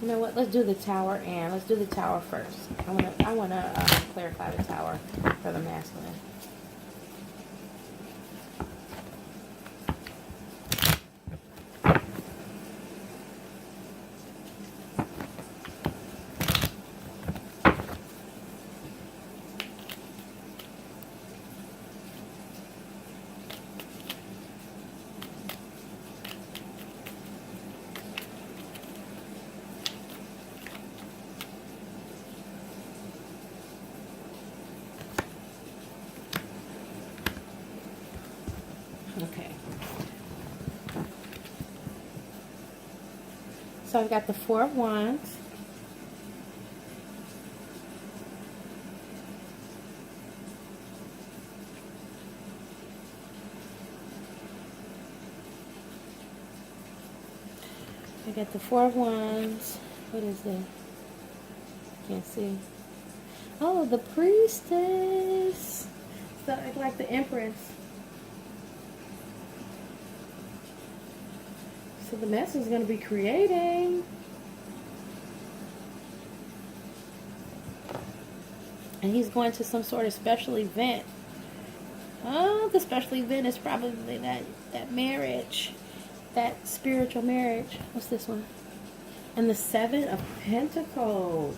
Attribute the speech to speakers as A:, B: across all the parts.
A: You know what? Let's do the tower and let's do the tower first. I wanna clarify the tower for the masculine. Okay. So I've got the Four of Wands. I got the Four of Wands. What is this? Can't see. Oh, the Priestess. So it's like the Empress. So the mess is going to be creating. And he's going to some sort of special event. Oh, the special event is probably that marriage. That spiritual marriage. What's this one? And the Seven of Pentacles.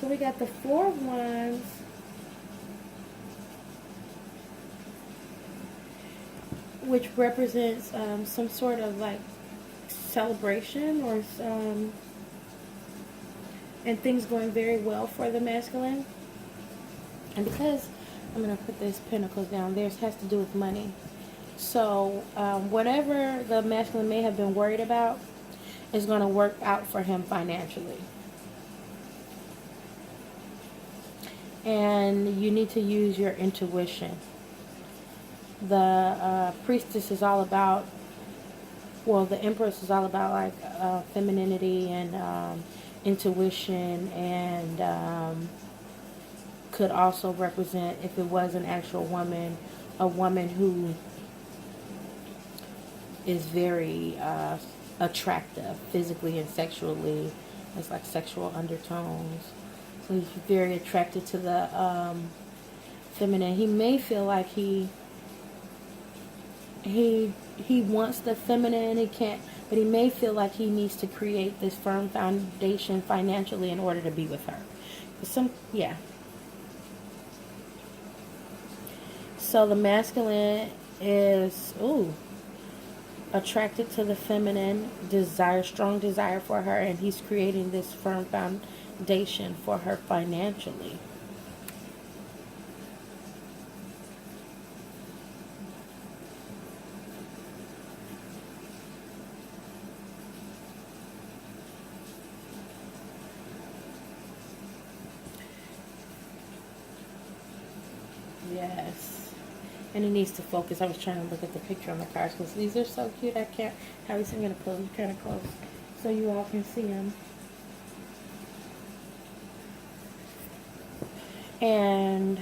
A: So we got the Four of Wands. Which represents some sort of like celebration or and things going very well for the masculine. And because I'm going to put this pentacles down, theirs has to do with money. So whatever the masculine may have been worried about is going to work out for him financially. And you need to use your intuition. The Priestess is all about, well, the Empress is all about like femininity and intuition, and could also represent, if it was an actual woman, a woman who is very attractive physically and sexually. It's like sexual undertones. So he's very attracted to the feminine. He may feel like he wants the feminine. He can't, but he may feel like he needs to create this firm foundation financially in order to be with her. Yeah. So the masculine is attracted to the feminine, strong desire for her, and he's creating this firm foundation for her financially. Yes. And he needs to focus. I was trying to look at the picture on the cards because these are so cute. I can't. I'm going to pull them kind of close so you all can see them. And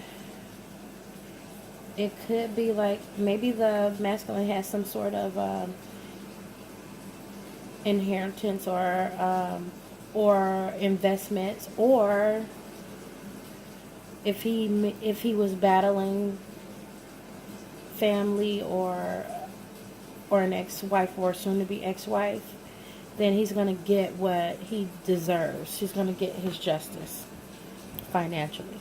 A: it could be like maybe the masculine has some sort of inheritance or investments, or if he was battling family or an ex-wife or soon-to-be ex-wife, then he's going to get what he deserves. He's going to get his justice financially.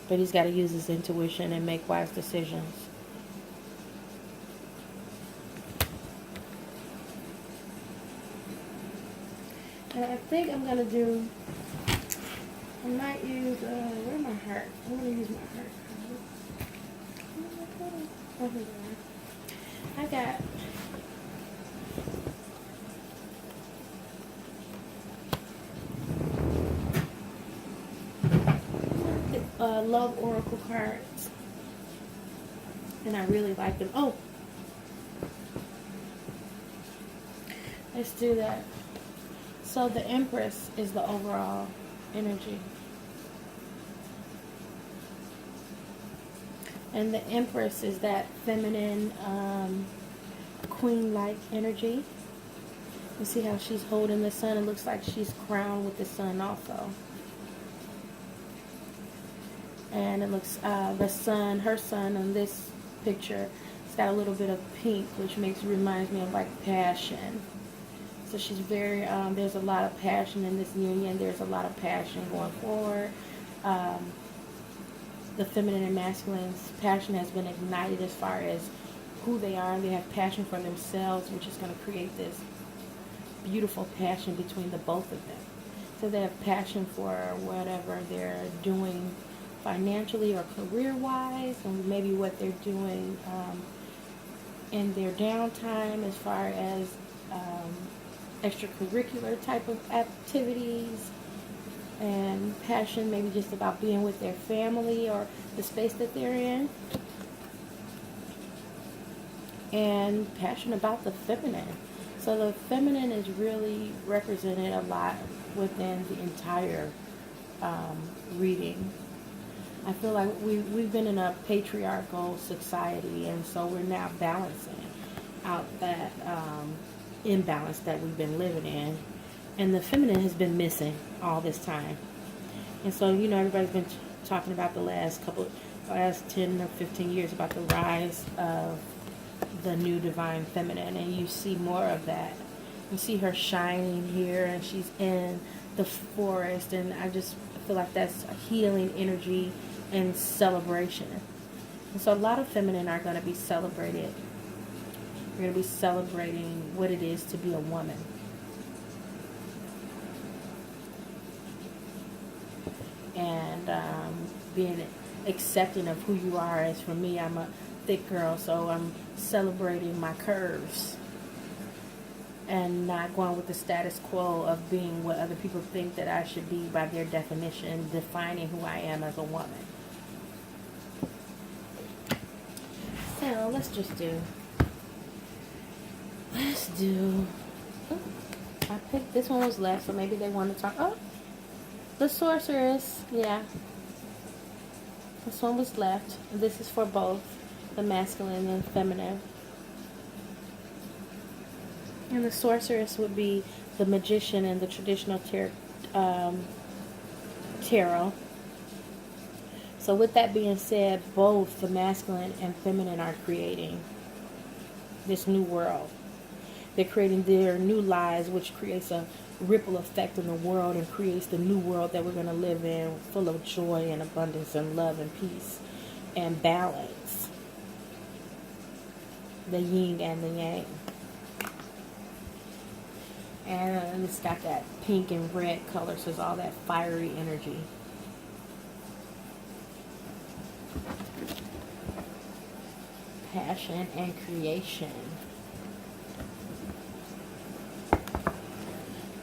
A: But he's got to use his intuition and make wise decisions. And I think I'm going to do, I might use, where's my heart? I'm going to use my heart. I got love oracle cards, and I really like them. Oh, let's do that. So the Empress is the overall energy. And the Empress is that feminine, queen-like energy. You see how she's holding the sun? It looks like she's crowned with the sun also. And it looks, the sun, her sun in this picture, it's got a little bit of pink, which reminds me of like passion. So she's very, there's a lot of passion in this union. There's a lot of passion going forward. The feminine and masculine's passion has been ignited as far as who they are. They have passion for themselves, which is going to create this beautiful passion between the both of them. So they have passion for whatever they're doing financially or career-wise, and maybe what they're doing in their downtime as far as extracurricular type of activities, and passion maybe just about being with their family or the space that they're in, and passion about the feminine. So the feminine is really represented a lot within the entire reading. I feel like we've been in a patriarchal society, and so we're now balancing out that imbalance that we've been living in, and the feminine has been missing all this time. And so, you know, everybody's been talking about the last 10 or 15 years about the rise of the new divine feminine, and you see more of that. You see her shining here, and she's in the forest, and I just feel like that's a healing energy and celebration. And so a lot of feminine are going to be celebrated. We're going to be celebrating what it is to be a woman. And being accepting of who you are. As for me, I'm a thick girl, so I'm celebrating my curves and not going with the status quo of being what other people think that I should be by their definition, defining who I am as a woman. So let's do, I picked, this one was left, so maybe they want to talk, the sorceress, yeah. This one was left. This is for both the masculine and feminine. And the sorceress would be the magician in the traditional tarot. So with that being said, both the masculine and feminine are creating this new world. They're creating their new lives, which creates a ripple effect in the world and creates the new world that we're going to live in, full of joy and abundance and love and peace and balance. The yin and the yang. And it's got that pink and red color, so it's all that fiery energy. Passion and creation.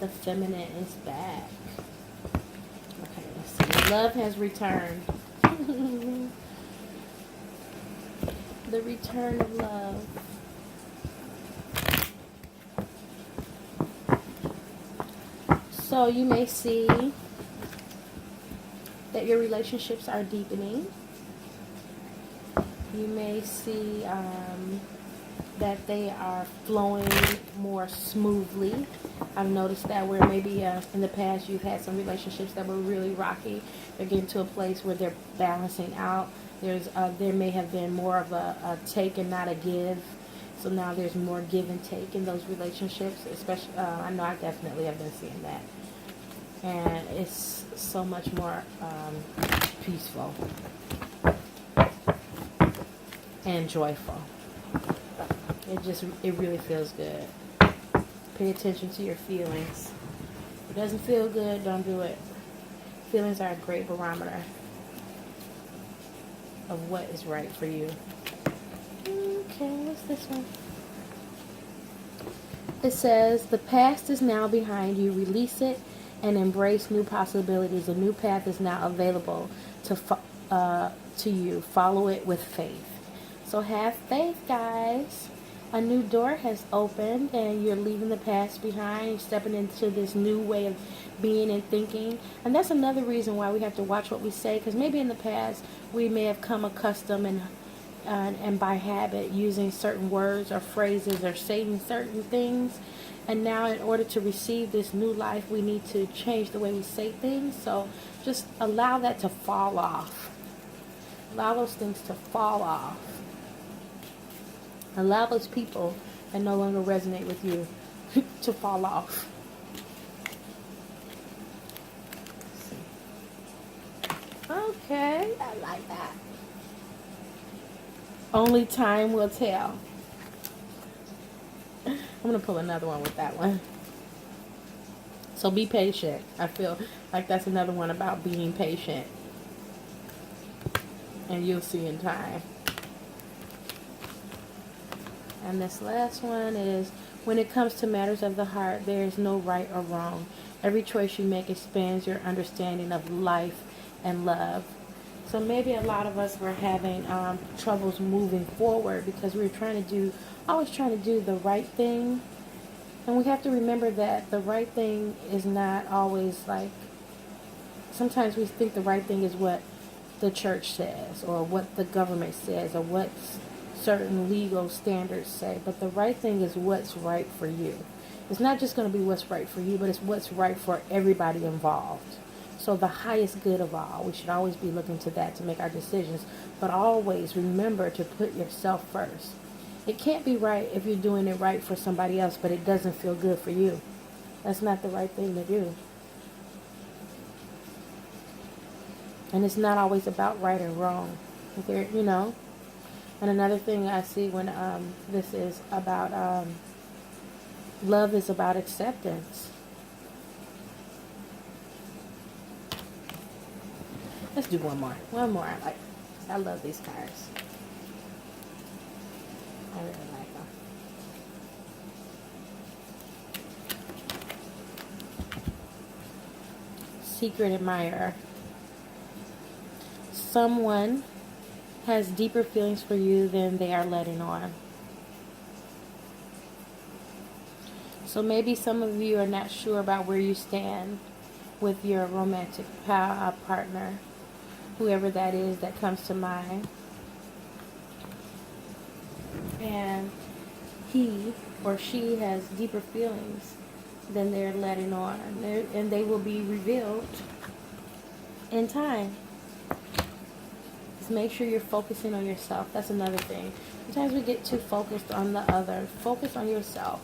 A: The feminine is back. Okay, let's see. Love has returned. The return of love. So you may see that your relationships are deepening. You may see that they are flowing more smoothly. I've noticed that where maybe in the past you've had some relationships that were really rocky. They're getting to a place where they're balancing out. There may have been more of a take and not a give. So now there's more give and take in those relationships. Especially, I know I definitely have been seeing that. And it's so much more peaceful and joyful. It really feels good. Pay attention to your feelings. If it doesn't feel good, don't do it. Feelings are a great barometer of what is right for you. Okay, what's this one? It says, the past is now behind you. Release it and embrace new possibilities. A new path is now available to you. Follow it with faith. So have faith, guys. A new door has opened and you're leaving the past behind. You're stepping into this new way of being and thinking. And that's another reason why we have to watch what we say, because maybe in the past we may have come accustomed and by habit using certain words or phrases or saying certain things. And now in order to receive this new life, we need to change the way we say things. So just allow that to fall off. Allow those things to fall off. Allow those people that no longer resonate with you to fall off. Okay, I like that. Only time will tell. I'm going to pull another one with that one. So be patient. I feel like that's another one about being patient. And you'll see in time. And this last one is, when it comes to matters of the heart, there is no right or wrong. Every choice you make expands your understanding of life and love. So maybe a lot of us were having troubles moving forward because we were always trying to do the right thing. And we have to remember that the right thing is not always like, sometimes we think the right thing is what the church says or what the government says or what certain legal standards say. But the right thing is what's right for you. It's not just going to be what's right for you, but it's what's right for everybody involved. So the highest good of all, we should always be looking to that to make our decisions. But always remember to put yourself first. It can't be right if you're doing it right for somebody else, but it doesn't feel good for you. That's not the right thing to do. And it's not always about right and wrong. There, you know. And another thing I see when this is about love is about acceptance. Let's do one more. One more. I love these cards. I really like them. Secret admirer. Someone has deeper feelings for you than they are letting on. So maybe some of you are not sure about where you stand with your romantic partner, whoever that is that comes to mind. And he or she has deeper feelings than they're letting on. And they will be revealed in time. Just make sure you're focusing on yourself. That's another thing. Sometimes we get too focused on the other. Focus on yourself.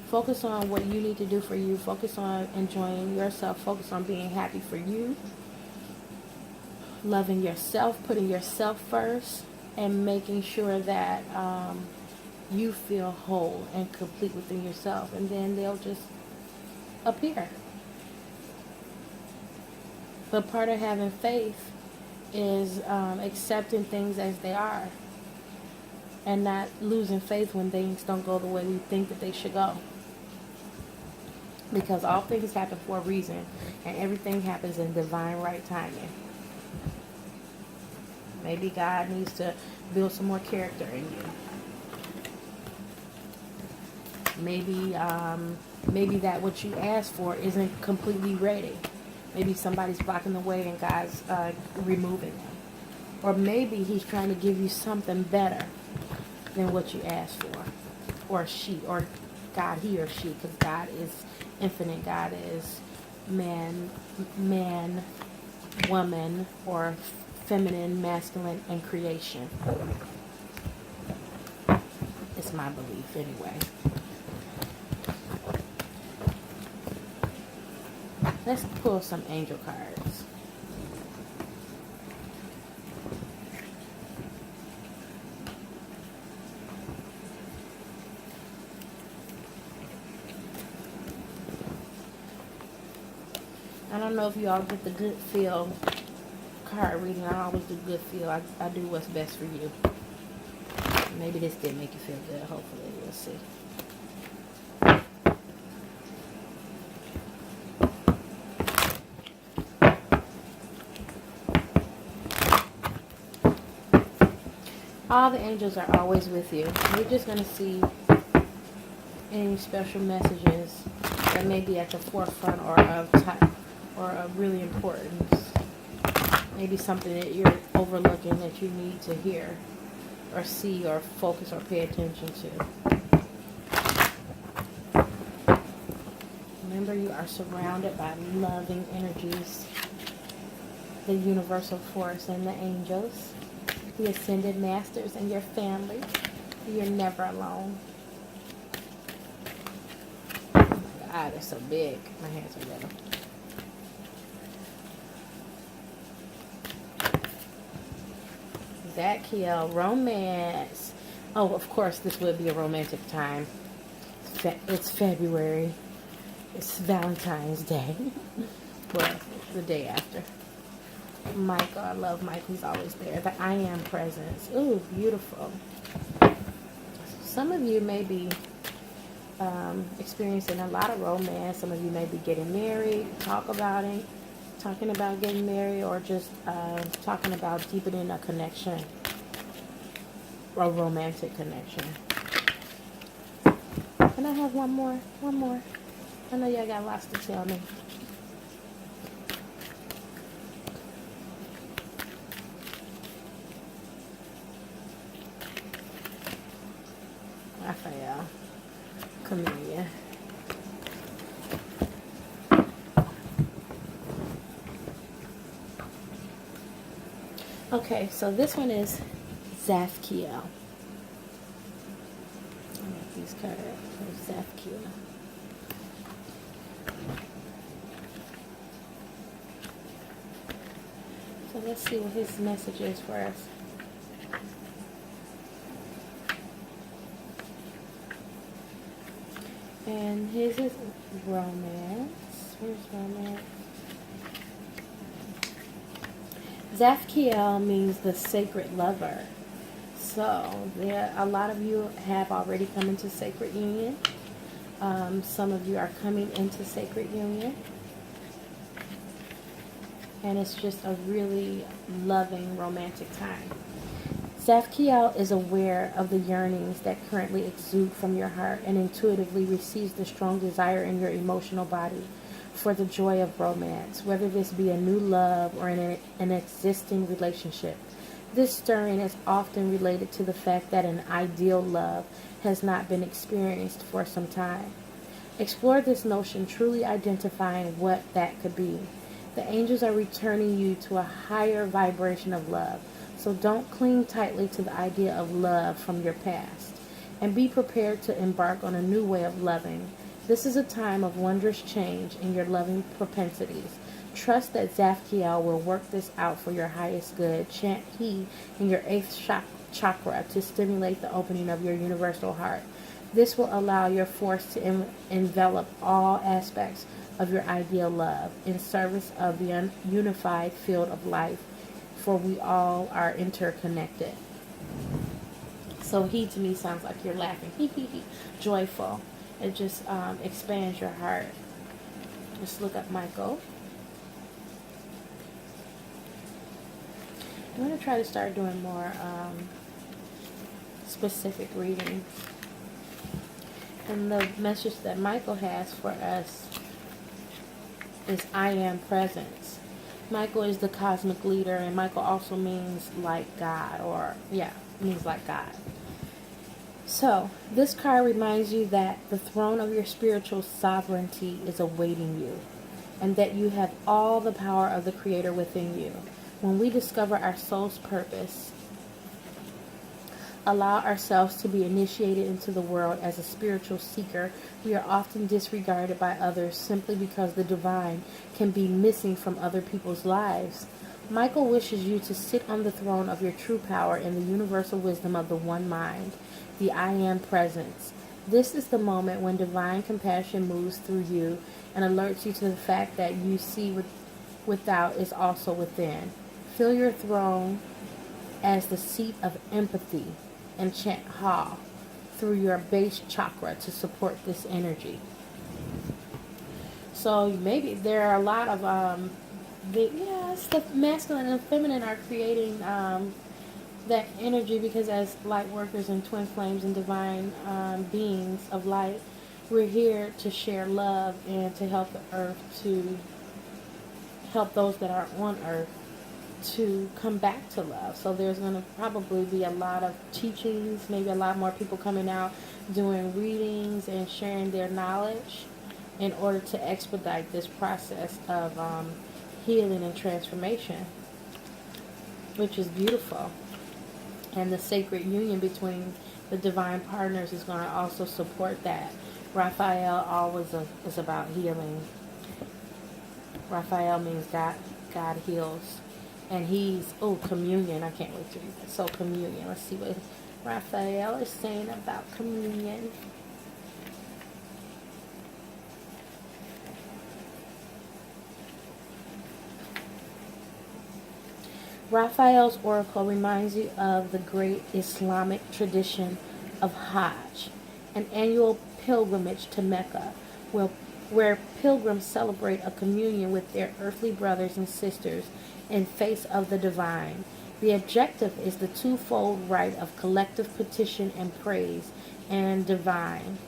A: Focus on what you need to do for you. Focus on enjoying yourself. Focus on being happy for you. Loving yourself. Putting yourself first. And making sure that you feel whole and complete within yourself. And then they'll just appear. But part of having faith is accepting things as they are. And not losing faith when things don't go the way we think that they should go. Because all things happen for a reason. And everything happens in divine right timing. Maybe God needs to build some more character in you. Maybe that what you asked for isn't completely ready. Maybe somebody's blocking the way and God's removing them. Or maybe he's trying to give you something better than what you asked for. Or she, or God, he or she, because God is infinite. God is man, woman, or feminine, masculine, and creation. It's my belief anyway. Let's pull some angel cards. I don't know if you all get the good feel card reading. I always do good feel. I do what's best for you. Maybe this did make you feel good. Hopefully, we'll see. All the angels are always with you. You're just going to see any special messages that may be at the forefront or of really importance. Maybe something that you're overlooking that you need to hear. or see or focus or pay attention to. Remember, you are surrounded by loving energies, the universal force and the angels, the ascended masters and your family. You're never alone. Oh my God, it's so big. My hands are little. Zadkiel, romance. Oh, of course, this would be a romantic time. It's February. It's Valentine's Day. Well, the day after. Michael, I love Michael. He's always there. The I am presence. Ooh, beautiful. Some of you may be experiencing a lot of romance. Some of you may be getting married, talking about getting married, or just talking about deepening a connection, a romantic connection. Can I have one more? One more. I know y'all got lots to tell me. Raphael, Camellia. Okay, so this one is Zadkiel. I like these cards. Zadkiel. So let's see what his message is for us. And his is romance. Where's romance? Zadkiel means the sacred lover. So a lot of you have already come into sacred union. Some of you are coming into sacred union. And it's just a really loving, romantic time. Zadkiel is aware of the yearnings that currently exude from your heart and intuitively receives the strong desire in your emotional body for the joy of romance, whether this be a new love or an existing relationship. This stirring is often related to the fact that an ideal love has not been experienced for some time. Explore this notion, truly identifying what that could be. The angels are returning you to a higher vibration of love. So don't cling tightly to the idea of love from your past. And be prepared to embark on a new way of loving. This is a time of wondrous change in your loving propensities. Trust that Zadkiel will work this out for your highest good. Chant He in your 8th chakra to stimulate the opening of your universal heart. This will allow your force to envelop all aspects of your ideal love in service of the unified field of life, for we all are interconnected. So he to me sounds like you're laughing, joyful. It just expands your heart. Just look up Michael. I'm going to try to start doing more specific readings. And the message that Michael has for us is I am presence. Michael is the cosmic leader, and Michael also means like God, means like God. So, this card reminds you that the throne of your spiritual sovereignty is awaiting you, and that you have all the power of the Creator within you. When we discover our soul's purpose, allow ourselves to be initiated into the world as a spiritual seeker, we are often disregarded by others simply because the divine can be missing from other people's lives. Michael wishes you to sit on the throne of your true power in the universal wisdom of the one mind, the I am presence. This is the moment when divine compassion moves through you and alerts you to the fact that you see without is also within. Feel your throne as the seat of empathy and chant Ha through your base chakra to support this energy. So maybe there are a lot of the masculine and feminine are creating that energy, because as light workers and twin flames and divine beings of light, we're here to share love and to help the earth, to help those that are on earth to come back to love. So there's going to probably be a lot of teachings, maybe a lot more people coming out doing readings and sharing their knowledge in order to expedite this process of healing and transformation, which is beautiful. And the sacred union between the divine partners is going to also support that. Raphael always is about healing. Raphael means God heals. And he's, communion. I can't wait to read that. So communion. Let's see what Raphael is saying about communion. Raphael's oracle reminds you of the great Islamic tradition of Hajj, an annual pilgrimage to Mecca, where pilgrims celebrate a communion with their earthly brothers and sisters in face of the divine. The objective is the twofold rite of collective petition and praise and divine.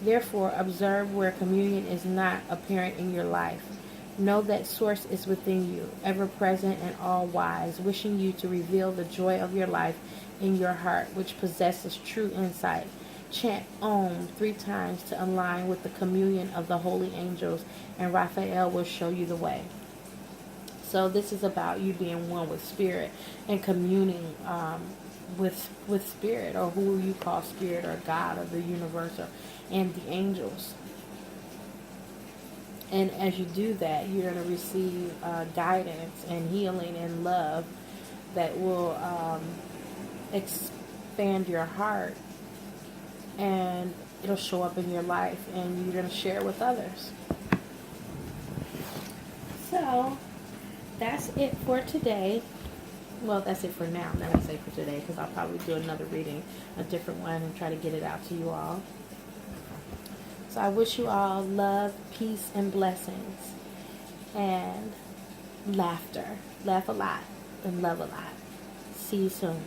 A: Therefore, observe where communion is not apparent in your life. Know that Source is within you, ever present and all wise, wishing you to reveal the joy of your life in your heart, which possesses true insight. Chant Om 3 times to align with the communion of the holy angels, and Raphael will show you the way. So this is about you being one with Spirit and communing with Spirit, or who you call Spirit, or God, or the universe, and the angels. And as you do that, you're going to receive guidance and healing and love that will expand your heart, and it'll show up in your life, and you're going to share with others. So that's it for today. Well, that's it for now. I'm not going to say for today, because I'll probably do another reading, a different one, and try to get it out to you all. So I wish you all love, peace, and blessings, and laughter. Laugh a lot and love a lot. See you soon.